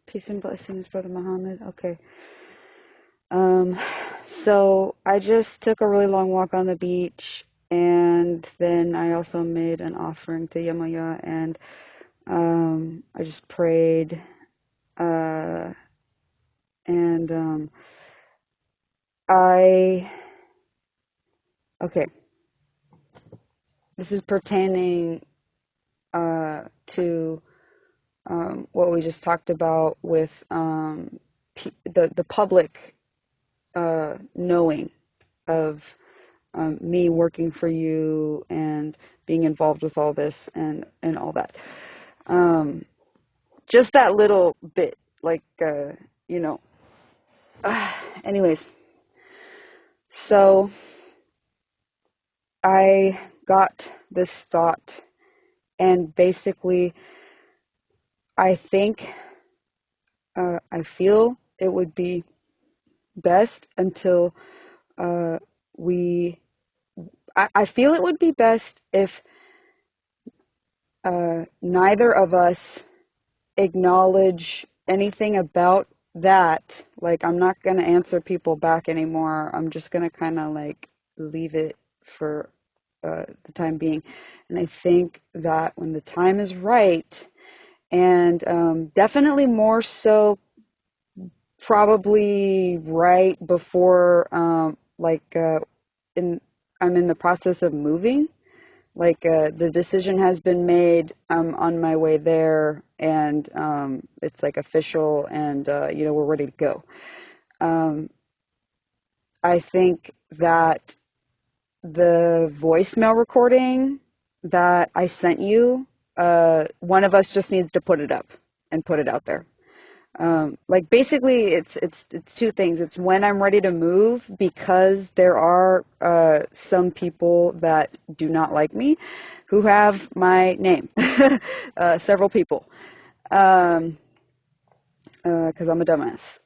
Peace and blessings, Brother Muhammad. Okay. Um, so I just took a really long walk on the beach, and then I also made an offering to Yamaya, and I just prayed, uh, and I okay. This is pertaining to what we just talked about with the public knowing of me working for you and being involved with all this and all that. Um, just that little bit, like, you know. Anyways, so I got this thought, and basically, I think, I feel it would be best until uh, we. I feel it would be best if neither of us acknowledge anything about that. Like, I'm not going to answer people back anymore. I'm just going to kind of like leave it for the time being. And I think that when the time is right, and definitely more so probably right before in I'm in the process of moving. Like, the decision has been made. I'm on my way there, and it's like official, and we're ready to go. Um, I think that the voicemail recording that I sent you, one of us just needs to put it up and put it out there. Like, basically, it's two things. It's when I'm ready to move, because there are some people that do not like me who have my name. Several people, because I'm a dumbass.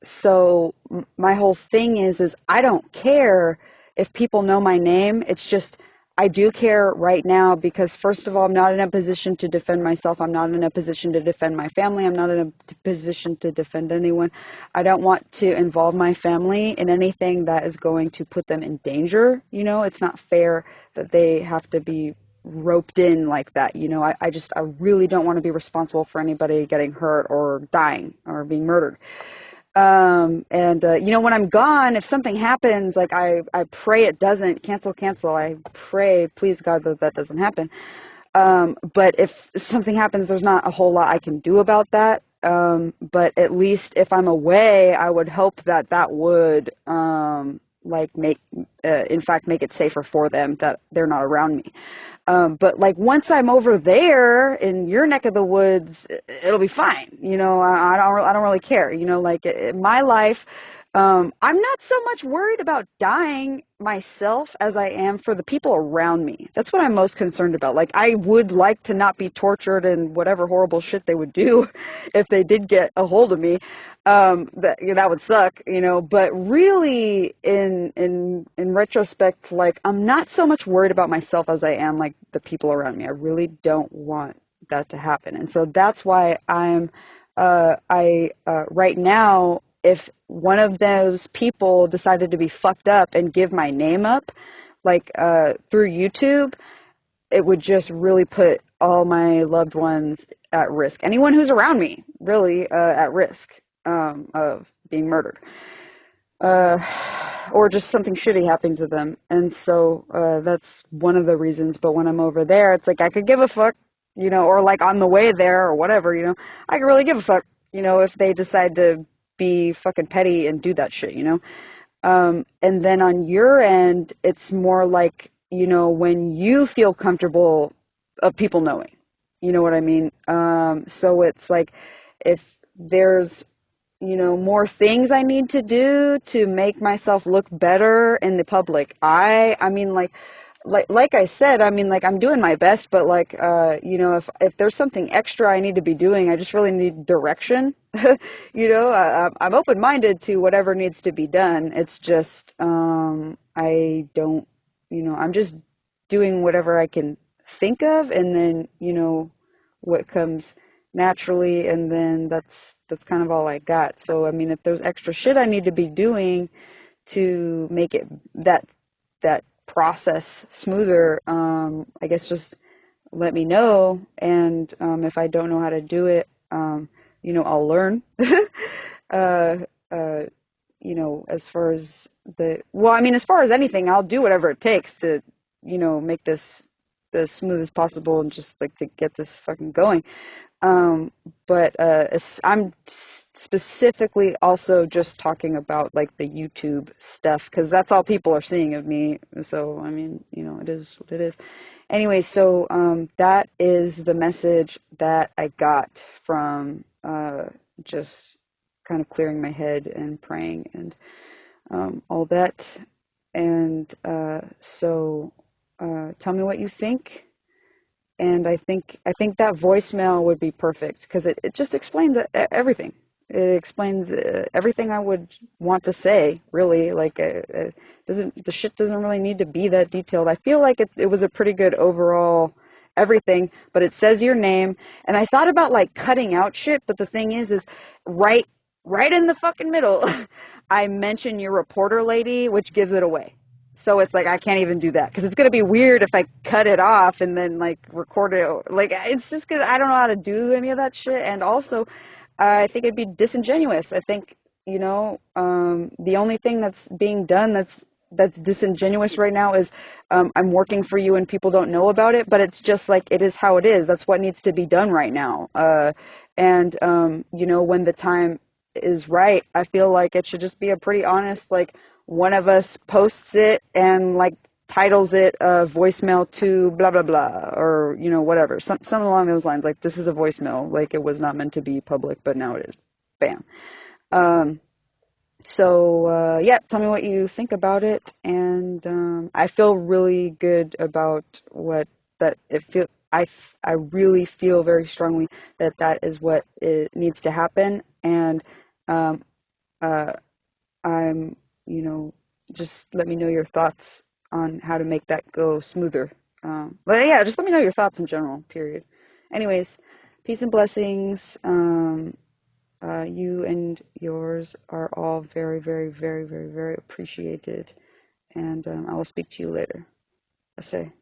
So my whole thing is I don't care if people know my name. It's just I do care right now because, first of all, I'm not in a position to defend myself. I'm not in a position to defend my family. I'm not in a position to defend anyone. I don't want to involve my family in anything that is going to put them in danger. It's not fair that they have to be roped in like that. I really don't want to be responsible for anybody getting hurt or dying or being murdered. When I'm gone, if something happens, like, I pray it doesn't. Cancel. I pray, please God, that doesn't happen. But if something happens, there's not a whole lot I can do about that. But at least if I'm away, I would hope that would, in fact, make it safer for them that they're not around me. But like, once I'm over there in your neck of the woods, it'll be fine. I don't really care. Like, in my life, I'm not so much worried about dying myself as I am for the people around me. That's what I'm most concerned about. Like, I would like to not be tortured and whatever horrible shit they would do if they did get a hold of me. That would suck. But really, in retrospect, like, I'm not so much worried about myself as I am like the people around me. I really don't want that to happen, and so that's why right now, if one of those people decided to be fucked up and give my name up, like, through YouTube, it would just really put all my loved ones at risk. Anyone who's around me, really, at risk, of being murdered. Uh, or just something shitty happening to them. And so, that's one of the reasons. But when I'm over there, it's like I could give a fuck, or like on the way there or whatever, I could really give a fuck, if they decide to be fucking petty and do that shit. And then on your end, it's more like, when you feel comfortable of people knowing, you know what I mean? So it's like, if there's, more things I need to do to make myself look better in the public. I mean, like I said, I mean, like, I'm doing my best, but like, if there's something extra I need to be doing, I just really need direction. I'm open-minded to whatever needs to be done. It's just, I don't, I'm just doing whatever I can think of, and then, what comes naturally, and then that's kind of all I got. So I mean, if there's extra shit I need to be doing to make it that process smoother, I guess just let me know, and if I don't know how to do it, I'll learn. uh, uh, as far as as far as anything, I'll do whatever it takes to, make this as smooth as possible and just like to get this fucking going. Um, but I'm specifically also just talking about like the YouTube stuff because that's all people are seeing of me. So, I mean, it is what it is. Anyway, so that is the message that I got from just kind of clearing my head and praying and all that. And tell me what you think. And I think that voicemail would be perfect because it just explains everything. It explains everything I would want to say, really. Like, the shit doesn't really need to be that detailed. I feel like it was a pretty good overall everything, but it says your name. And I thought about like cutting out shit, but the thing is right, right in the fucking middle, I mention your reporter lady, which gives it away. So it's like I can't even do that because it's gonna be weird if I cut it off and then like record it. Like it's just because I don't know how to do any of that shit, and also I think it'd be disingenuous. I think the only thing that's being done that's disingenuous right now is I'm working for you and people don't know about it, but it's just like it is how it is. That's what needs to be done right now. And when the time is right, I feel like it should just be a pretty honest like one of us posts it and like titles it a voicemail to blah blah blah or whatever some along those lines, like this is a voicemail, like it was not meant to be public but now it is. Bam. um yeah, tell me what you think about it, and I feel really good about what that it feel I really feel very strongly that that is what it needs to happen, and um uh I'm, just let me know your thoughts on how to make that go smoother. But yeah, just let me know your thoughts in general, period. Anyways, peace and blessings. You and yours are all very, very, very, very, very appreciated. And I will speak to you later. I say.